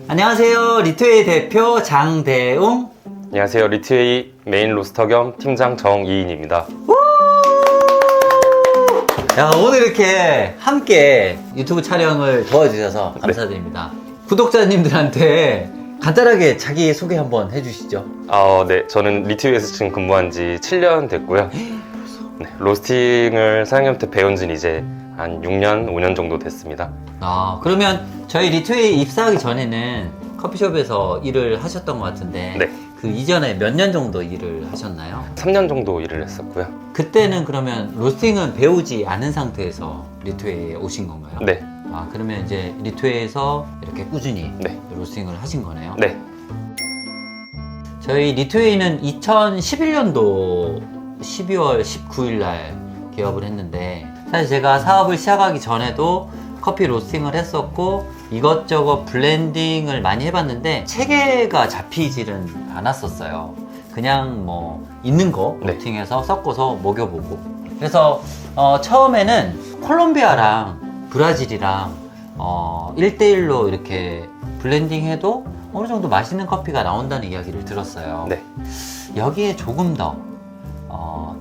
안녕하세요. 리트웨이 대표 장대웅. 안녕하세요. 리트웨이 메인 로스터 겸 팀장 정이인입니다. 야, 오늘 이렇게 함께 유튜브 촬영을 도와주셔서 감사드립니다. 구독자님들한테 간단하게 자기 소개 한번 해주시죠. 네. 저는 리트웨이에서 지금 근무한 지 7년 됐고요. 네, 로스팅을 사장님한테 배운 지는 이제 한 6년, 5년 정도 됐습니다. 그러면 저희 리트웨이 입사하기 전에는 커피숍에서 일을 하셨던 것 같은데 네. 그 이전에 몇 년 정도 일을 하셨나요? 3년 정도 일을 했었고요. 그때는 그러면 로스팅은 배우지 않은 상태에서 리트웨이에 오신 건가요? 네. 그러면 이제 리트웨이에서 이렇게 꾸준히 네. 로스팅을 하신 거네요? 네. 저희 리트웨이는 2011년도 12월 19일 날 개업을 했는데, 사실 제가 사업을 시작하기 전에도 커피 로스팅을 했었고 이것저것 블렌딩을 많이 해봤는데 체계가 잡히지는 않았었어요. 그냥 뭐 있는 거 네. 로스팅해서 섞어서 먹여보고. 그래서 처음에는 콜롬비아랑 브라질이랑 1대1로 이렇게 블렌딩해도 어느 정도 맛있는 커피가 나온다는 이야기를 들었어요. 네. 여기에 조금 더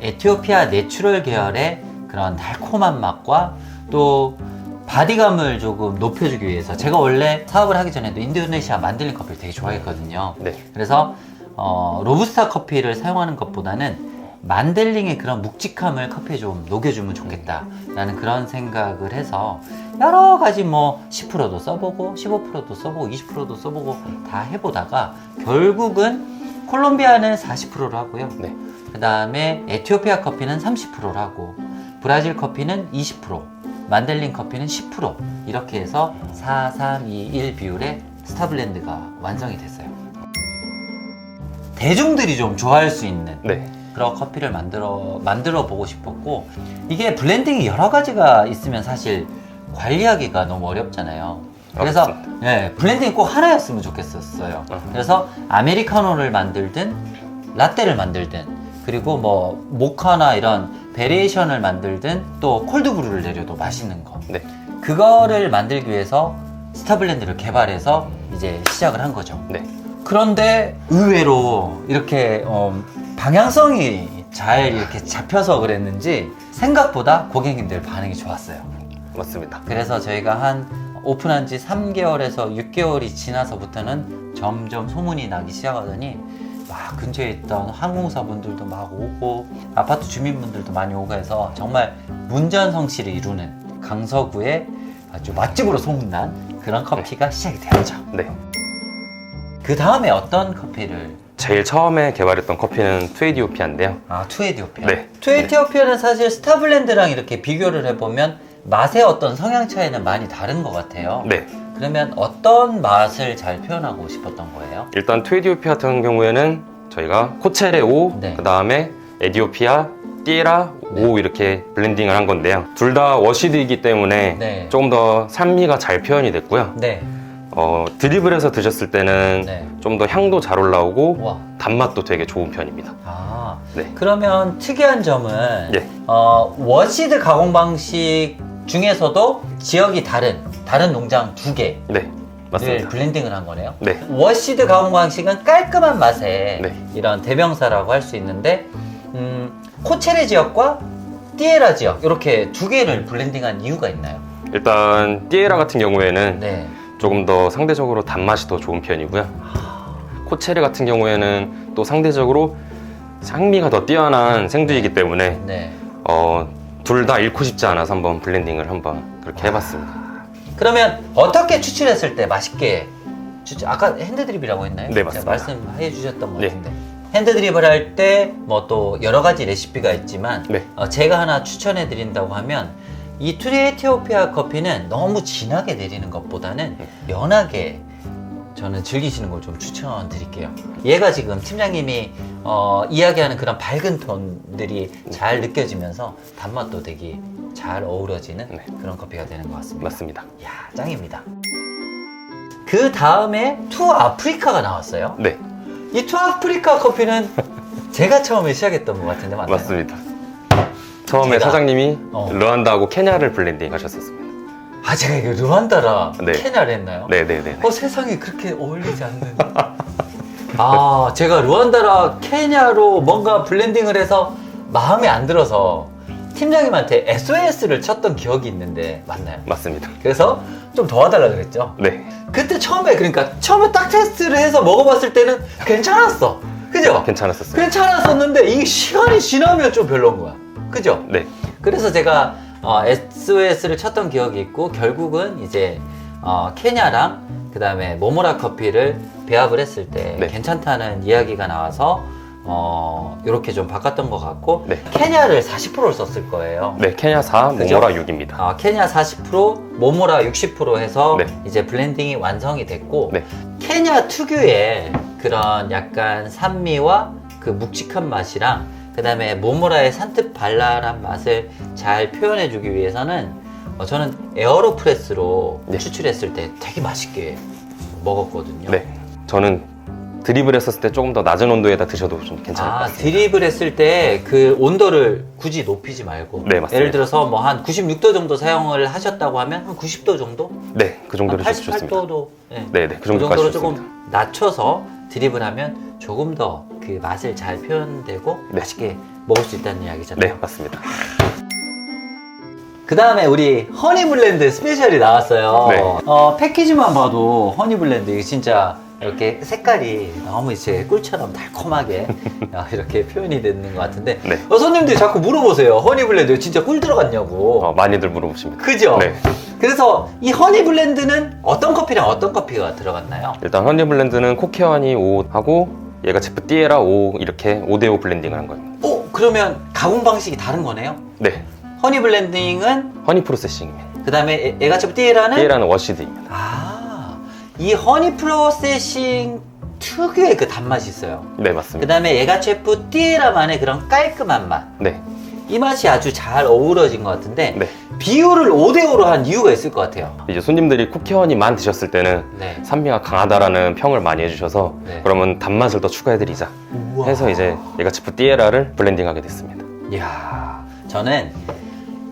에티오피아 내추럴 계열의 그런 달콤한 맛과 또 바디감을 조금 높여주기 위해서, 제가 원래 사업을 하기 전에도 인도네시아 만들린 커피를 되게 좋아했거든요. 네. 그래서 로부스타 커피를 사용하는 것보다는 만델링의 그런 묵직함을 커피에 좀 녹여주면 좋겠다라는 그런 생각을 해서 여러 가지 뭐 10%도 써보고 15%도 써보고 20%도 써보고 다 해보다가 결국은 콜롬비아는 40%로 하고요. 네. 그 다음에 에티오피아 커피는 30%로 하고 브라질 커피는 20%, 만델린 커피는 10% 이렇게 해서 4, 3, 2, 1 비율의 스타블렌드가 완성이 됐어요. 대중들이 좀 좋아할 수 있는 네. 그런 커피를 만들어 보고 싶었고, 이게 블렌딩이 여러 가지가 있으면 사실 관리하기가 너무 어렵잖아요. 그래서 어렵습니다. 네, 블렌딩이 꼭 하나였으면 좋겠었어요. 그래서 아메리카노를 만들든 라떼를 만들든, 그리고 뭐 모카나 이런 베리에이션을 만들든 또 콜드브루를 내려도 맛있는 거, 네. 그거를 만들기 위해서 스타블렌드를 개발해서 이제 시작을 한 거죠. 네. 그런데 의외로 이렇게 방향성이 잘 이렇게 잡혀서 그랬는지 생각보다 고객님들 반응이 좋았어요. 맞습니다. 그래서 저희가 한 오픈한 지 3개월에서 6개월이 지나서부터는 점점 소문이 나기 시작하더니 막 근처에 있던 항공사분들도 막 오고 아파트 주민분들도 많이 오고 해서 정말 문전성시를 이루는 강서구의 아주 맛집으로 소문난 그런 커피가 시작이 되었죠. 네. 그 다음에 어떤 커피를? 제일 처음에 개발했던 커피는 투에디오피아인데요. 투에티오피아. 네. 투에티오피아는 사실 스타블렌드랑 이렇게 비교를 해보면 맛의 어떤 성향 차이는 많이 다른 것 같아요. 네. 그러면 어떤 맛을 잘 표현하고 싶었던 거예요? 일단 투에디오피아 같은 경우에는 저희가 코체레 5, 네. 그 다음에 에디오피아, 띠에라 5 이렇게 블렌딩을 한 건데요. 둘 다 워시드이기 때문에 네. 조금 더 산미가 잘 표현이 됐고요. 네. 드립을 해서 드셨을 때는 네. 좀 더 향도 잘 올라오고 와. 단맛도 되게 좋은 편입니다. 네. 그러면 특이한 점은 예. 워시드 가공 방식 중에서도 지역이 다른 농장 2개 네, 맞습니다. 블렌딩을 한 거네요. 네. 워시드 가공 방식은 깔끔한 맛의 네. 이런 대명사라고 할 수 있는데, 코체레 지역과 띠에라 지역 이렇게 2개를 블렌딩한 이유가 있나요? 일단 띠에라 같은 경우에는 네. 조금 더 상대적으로 단맛이 더 좋은 편이고요. 코체레 같은 경우에는 또 상대적으로 향미가 더 뛰어난 생두이기 때문에 네. 둘 다 잃고 싶지 않아서 한번 블렌딩을 한번 그렇게 해봤습니다. 그러면 어떻게 추출했을 때 맛있게 아까 핸드드립이라고 했나요? 네, 맞습니다. 말씀해 주셨던 것 네. 같은데 핸드드립을 할 때 뭐 또 여러 가지 레시피가 있지만 네. 제가 하나 추천해 드린다고 하면 이 투에티오피아 커피는 너무 진하게 내리는 것보다는 연하게 저는 즐기시는 걸 좀 추천드릴게요. 얘가 지금 팀장님이 이야기하는 그런 밝은 톤들이 잘 느껴지면서 단맛도 되게 잘 어우러지는 네. 그런 커피가 되는 것 같습니다. 맞습니다. 이야, 짱입니다. 그 다음에 투 아프리카가 나왔어요. 네, 이 투 아프리카 커피는 제가 처음에 시작했던 것 같은데 맞나요? 맞습니다. 처음에 제가- 사장님이 어. 르완다하고 케냐를 블렌딩 하셨었습니다. 아, 제가 이거 르완다라 네. 케냐를 했나요? 네네네. 세상에 그렇게 어울리지 않는. 아, 제가 르완다라 케냐로 뭔가 블렌딩을 해서 마음에 안 들어서 팀장님한테 SOS를 쳤던 기억이 있는데 맞나요? 맞습니다. 그래서 좀 도와달라 그랬죠. 네. 그때 처음에 딱 테스트를 해서 먹어봤을 때는 괜찮았어. 그죠? 괜찮았었어요. 괜찮았었는데 이게 시간이 지나면 좀 별로인 거야. 그죠? 네. 그래서 제가 SOS를 쳤던 기억이 있고 결국은 이제 케냐랑 그 다음에 모모라 커피를 배합을 했을 때 네. 괜찮다는 이야기가 나와서 이렇게 좀 바꿨던 것 같고 네. 케냐를 40%를 썼을 거예요. 네. 케냐 4, 그죠? 모모라 6입니다. 케냐 40%, 모모라 60% 해서 네. 이제 블렌딩이 완성이 됐고 네. 케냐 특유의 그런 약간 산미와 그 묵직한 맛이랑 그 다음에 모모라의 산뜻 발랄한 맛을 잘 표현해주기 위해서는 저는 에어로프레스로 네. 추출했을 때 되게 맛있게 먹었거든요. 네. 저는 드립을 했었을 때 조금 더 낮은 온도에다 드셔도 좀 괜찮을 것 같습니다. 드립을 했을 때 그 온도를 굳이 높이지 말고 네, 맞습니다. 예를 들어서 뭐 한 96도 정도 사용을 하셨다고 하면 한 90도 정도? 네. 그 정도로 한 좋습니다. 88도도 네. 네네. 그 그 정도까지 정도로 좋습니다. 조금 낮춰서 드립을 하면 조금 더 그 맛을 잘 표현되고 네. 맛있게 먹을 수 있다는 이야기잖아요. 네. 맞습니다. 그 다음에 우리 허니블렌드 스페셜이 나왔어요. 네. 패키지만 봐도 허니블렌드 이게 진짜 이렇게 색깔이 너무 이제 꿀처럼 달콤하게 이렇게 표현이 되는 것 같은데 네. 손님들이 자꾸 물어보세요. 허니블렌드 진짜 꿀 들어갔냐고. 많이들 물어보십니다. 그죠? 네. 그래서 이 허니블렌드는 어떤 커피랑 어떤 커피가 들어갔나요? 일단 허니블렌드는 코케어니 5하고 얘가 제프 띠에라 5 이렇게 5대5 블렌딩을 한 겁니다. 그러면 가공 방식이 다른 거네요? 네. 허니 블렌딩은 허니 프로세싱입니다. 그 다음에 에가체프 띠에라는 띠에라는 워시드입니다. 이 허니 프로세싱 특유의 그 단맛이 있어요. 네, 그 맞습니다. 다음에 에가체프 띠에라만의 그런 깔끔한 맛. 네. 이 맛이 아주 잘 어우러진 것 같은데 네. 비율을 5대5로 한 이유가 있을 것 같아요. 이제 손님들이 코케어니만 드셨을 때는 네. 산미가 강하다라는 평을 많이 해주셔서 네. 그러면 단맛을 더 추가해드리자 우와. 해서 이제 얘가 제프 띠에라를 블렌딩하게 됐습니다. 이야, 저는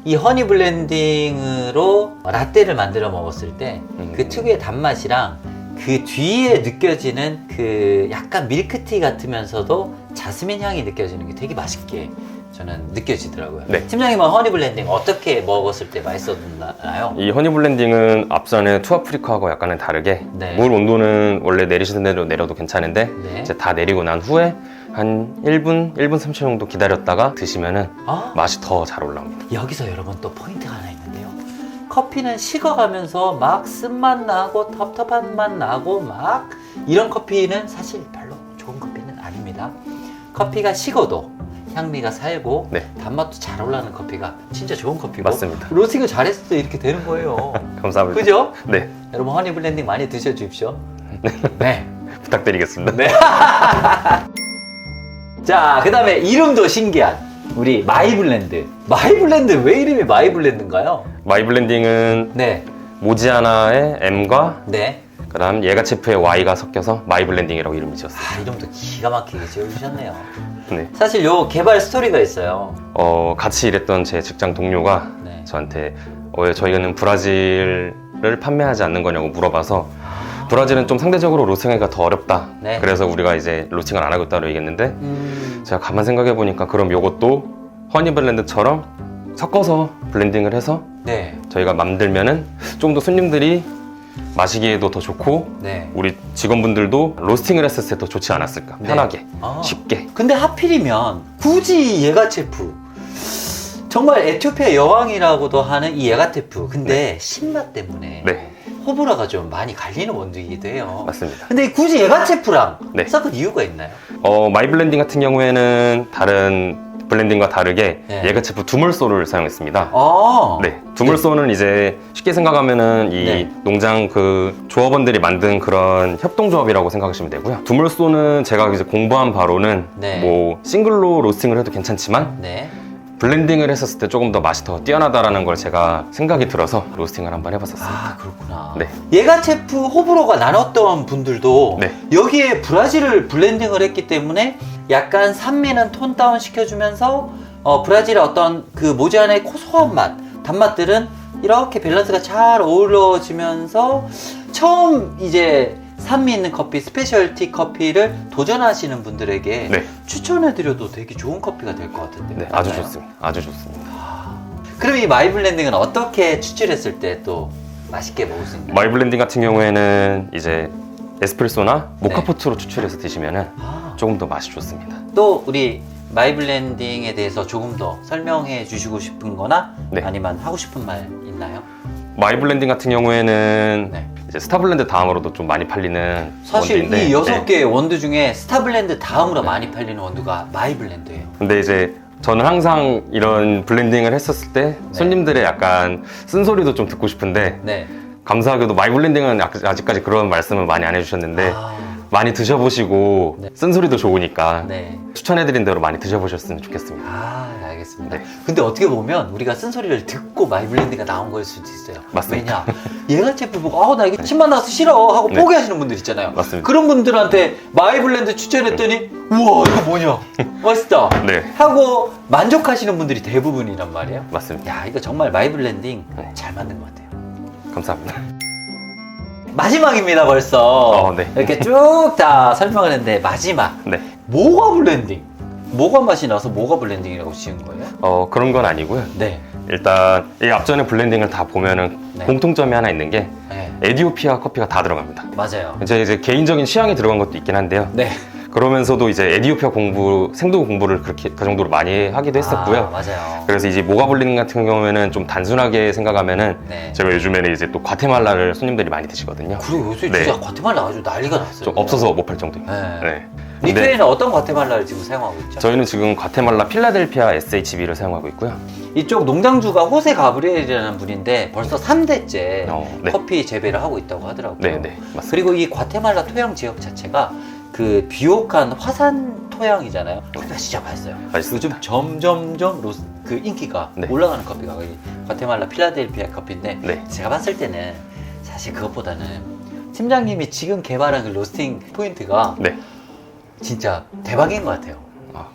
이 허니 블렌딩으로 라떼를 만들어 먹었을 때 그 특유의 단맛이랑 그 뒤에 느껴지는 그 약간 밀크티 같으면서도 자스민 향이 느껴지는 게 되게 맛있게 저는 느껴지더라고요. 네. 팀장님은 허니 블렌딩 어떻게 먹었을 때 맛있었나요? 이 허니 블렌딩은 앞전에 투아프리카하고 약간은 다르게 네. 물 온도는 원래 내리시는 대로 내려도 괜찮은데 네. 이제 다 내리고 난 후에 한 1분 30초 정도 기다렸다가 드시면은 맛이 더 잘 올라옵니다. 여기서 여러분 또 포인트가 하나 있는데요. 커피는 식어가면서 막 쓴맛 나고 텁텁한 맛 나고 막 이런 커피는 사실 별로 좋은 커피는 아닙니다. 커피가 식어도 향미가 살고 네. 단맛도 잘 올라가는 커피가 진짜 좋은 커피고 맞습니다. 로스팅을 잘했을 때 이렇게 되는 거예요. 감사합니다. 그죠? 네. 여러분 허니 블렌딩 많이 드셔주십시오. 네. 부탁드리겠습니다. 네. 자, 그 다음에 이름도 신기한 우리 마이블렌드. 마이블렌드 왜 이름이 마이블렌드인가요? 마이 블렌딩은 네. 모지아나의 M과 네. 그다음 예가체프의 Y가 섞여서 마이 블렌딩이라고 이름을 지었어요. 이름도 기가 막히게 지어주셨네요. 네. 사실 요 개발 스토리가 있어요. 같이 일했던 제 직장 동료가 네. 저한테 왜 저희는 브라질을 판매하지 않는 거냐고 물어봐서 브라질은 좀 상대적으로 로스팅하기가 더 어렵다. 네. 그래서 우리가 이제 로스팅을 안 하고 있다고 얘기했는데 제가 가만 생각해 보니까 그럼 요것도 허니 블렌드처럼 섞어서 블렌딩을 해서 네. 저희가 만들면은 좀 더 손님들이 마시기에도 더 좋고 네. 우리 직원분들도 로스팅을 했을 때 더 좋지 않았을까. 네. 편하게 아. 쉽게. 근데 하필이면 굳이 예가체프 정말 에티오피아 여왕이라고도 하는 이 예가체프 근데 신맛 때문에 네, 호불호가 좀 많이 갈리는 원두이기도 해요. 맞습니다. 근데 굳이 예가체프랑 네. 섞은 이유가 있나요? 마이 블렌딩 같은 경우에는 다른 블렌딩과 다르게 네. 예가체프 두물소를 사용했습니다. 아, 네, 두물소는 이제 쉽게 생각하면은 이 네. 농장 그 조합원들이 만든 그런 협동조합이라고 생각하시면 되고요. 두물소는 제가 이제 공부한 바로는 네. 뭐 싱글로 로스팅을 해도 괜찮지만 네. 블렌딩을 했었을 때 조금 더 맛이 더 뛰어나다라는 걸 제가 생각이 들어서 로스팅을 한번 해봤었습니다. 아, 그렇구나. 네. 예가체프 호불호가 나눴던 분들도 네. 여기에 브라질을 블렌딩을 했기 때문에 약간 산미는 톤 다운 시켜주면서 브라질의 어떤 그 모지안의 고소한 맛, 단맛들은 이렇게 밸런스가 잘 어우러지면서 처음 이제 산미 있는 커피, 스페셜티 커피를 도전하시는 분들에게 네. 추천해드려도 되게 좋은 커피가 될 것 같은데. 네, 아주 좋습니다. 아주 좋습니다. 그럼 이 마이블렌딩은 어떻게 추출했을 때 또 맛있게 먹을 수 있나요? 마이블렌딩 같은 경우에는 이제 에스프레소나 네. 모카포트로 추출해서 드시면은 아, 조금 더 맛이 좋습니다. 또 우리 마이블렌딩에 대해서 조금 더 설명해 주시고 싶은 거나 네. 아니면 하고 싶은 말 있나요? 마이블렌딩 같은 경우에는 네. 이제 스타블렌드 다음으로도 좀 많이 팔리는 사실 원두인데, 이 6개의 네. 원두 중에 스타블렌드 다음으로 많이 팔리는 원두가 마이블렌드예요. 근데 이제 저는 항상 이런 블렌딩을 했었을 때 손님들의 약간 쓴소리도 좀 듣고 싶은데 네. 감사하게도 마이블렌딩은 아직까지 그런 말씀을 많이 안 해주셨는데 아, 많이 드셔보시고 네. 쓴소리도 좋으니까 네. 추천해드린 대로 많이 드셔보셨으면 좋겠습니다. 아, 알겠습니다. 네. 근데 어떻게 보면 우리가 쓴소리를 듣고 마이블렌드가 나온 걸 수도 있어요. 맞습니다. 왜냐? 얘가 제품 보고 나 이거 침만 나서 싫어 하고 네. 포기하시는 분들 있잖아요. 맞습니다. 그런 분들한테 마이블렌드 추천했더니 우와 이거 뭐냐 맛있다 네, 하고 만족하시는 분들이 대부분이란 말이에요. 맞습니다. 야 이거 정말 마이블렌딩 네. 잘 만든 것 같아요. 감사합니다. 마지막입니다 벌써. 네. 이렇게 쭉 다 설명을 했는데 마지막 네, 뭐가 블렌딩? 뭐가 맛이 나서 뭐가 블렌딩이라고 지은 거예요? 그런 건 아니고요. 네. 일단 이 앞전에 블렌딩을 다 보면은 네. 공통점이 하나 있는 게 네. 에디오피아 커피가 다 들어갑니다. 맞아요. 이제 개인적인 취향이 들어간 것도 있긴 한데요. 네. 그러면서도 이제 에디오피아 생도 공부를 그렇게 그 정도로 많이 하기도 했었고요. 아, 맞아요. 그래서 이제 모가 블렌딩 같은 경우에는 좀 단순하게 생각하면은 네. 제가 요즘에는 이제 또 과테말라를 손님들이 많이 드시거든요. 그리고 요새 네. 진짜 과테말라 아주 난리가 났어요. 좀 없어서 못 팔 정도입니다. 네. 네. 근데 리트웨이는 어떤 과테말라를 지금 사용하고 있죠? 저희는 지금 과테말라 필라델피아 SHB를 사용하고 있고요. 이쪽 농장주가 호세 가브리엘이라는 분인데 벌써 3대째 네. 커피 재배를 하고 있다고 하더라고요. 네, 네, 맞습니다. 그리고 이 과테말라 토양 지역 자체가 그 비옥한 화산 토양이잖아요. 커피가 진짜 맛있어요. 맛있습니다. 요즘 점점점 그 인기가 네. 올라가는 커피가 이 과테말라 필라델피아 커피인데 네. 제가 봤을 때는 사실 그것보다는 팀장님이 지금 개발한 그 로스팅 포인트가 네. 진짜 대박인 것 같아요.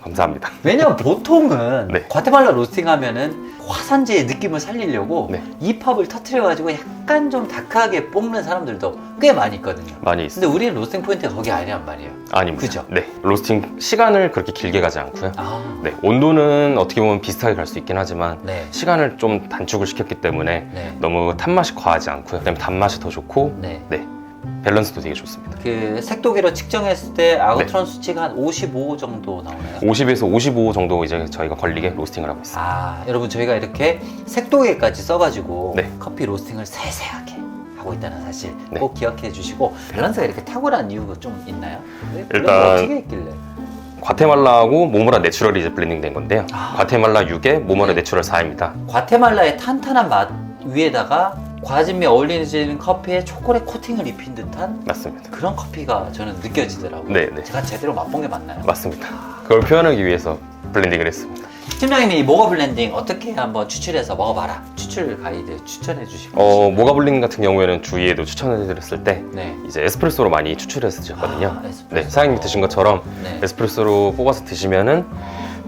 감사합니다. 왜냐면 보통은 네. 과테말라 로스팅 하면은 화산지의 느낌을 살리려고 네. 잎합을 터트려가지고 약간 좀 다크하게 볶는 사람들도 꽤 많이 있거든요. 많이 있습니다. 근데 우리는 로스팅 포인트가 거기 아니란 말이에요. 아닙니다. 그죠? 네. 로스팅 시간을 그렇게 길게 가지 않고요. 아, 네. 온도는 어떻게 보면 비슷하게 갈 수 있긴 하지만 네. 시간을 좀 단축을 시켰기 때문에 네. 너무 탄맛이 과하지 않고요. 그다음에 단맛이 더 좋고 네. 네. 밸런스도 되게 좋습니다. 그 색도기로 측정했을 때 아우트론 수치가 한 55 정도 나오나요? 50에서 55 정도 이제 저희가 걸리게 로스팅을 하고 있습니다. 아, 여러분 저희가 이렇게 색도기까지 써가지고 네. 커피 로스팅을 세세하게 하고 있다는 사실 네. 꼭 기억해 주시고 밸런스가 이렇게 탁월한 이유가 좀 있나요? 일단 어떻게 했길래? 과테말라하고 모모라 내추럴이 이제 블렌딩 된 건데요. 아. 과테말라 6에 모모라 네. 내추럴 4입니다. 과테말라의 탄탄한 맛 위에다가 과즙이 어울리는 커피에 초콜릿 코팅을 입힌 듯한 맞습니다. 그런 커피가 저는 느껴지더라고요. 네, 네. 제가 제대로 맛본 게 맞나요? 맞습니다. 그걸 표현하기 위해서 블렌딩을 했습니다. 팀장님이 이 모가 블렌딩 어떻게 한번 추출해서 먹어봐라. 추출 가이드 추천해 주시고. 모가 블렌딩 같은 경우에는 주위에도 추천해드렸을 때 네. 이제 에스프레소로 많이 추출해서 드셨거든요. 아, 에스프레소. 네, 사장님이 드신 것처럼 네. 에스프레소로 뽑아서 드시면은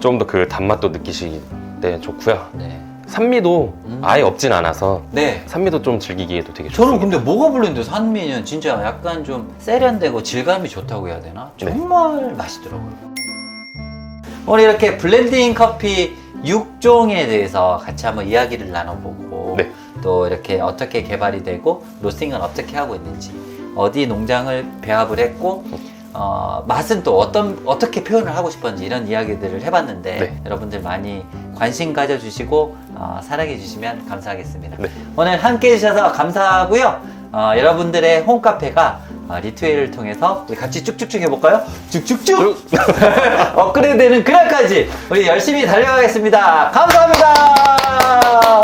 좀 더 그 단맛도 느끼시기 때 좋고요. 네. 산미도 아예 없진 않아서 네. 산미도 좀 즐기기에도 되게 저는 좋습니다. 근데 모가 블렌드 산미는 진짜 약간 좀 세련되고 질감이 좋다고 해야 되나? 네. 정말 맛있더라고요. 오늘 이렇게 블렌딩 커피 6종에 대해서 같이 한번 이야기를 나눠보고 네. 또 이렇게 어떻게 개발이 되고 로스팅은 어떻게 하고 있는지 어디 농장을 배합을 했고 맛은 또 어떻게 표현을 하고 싶었는지 이런 이야기들을 해봤는데 네. 여러분들 많이 관심 가져주시고 사랑해 주시면 감사하겠습니다. 네. 오늘 함께 해주셔서 감사하고요. 여러분들의 홈카페가 리트웨이를 통해서 우리 같이 쭉쭉쭉 해볼까요? 쭉쭉쭉 업그레이드 되는 그날까지 우리 열심히 달려가겠습니다. 감사합니다.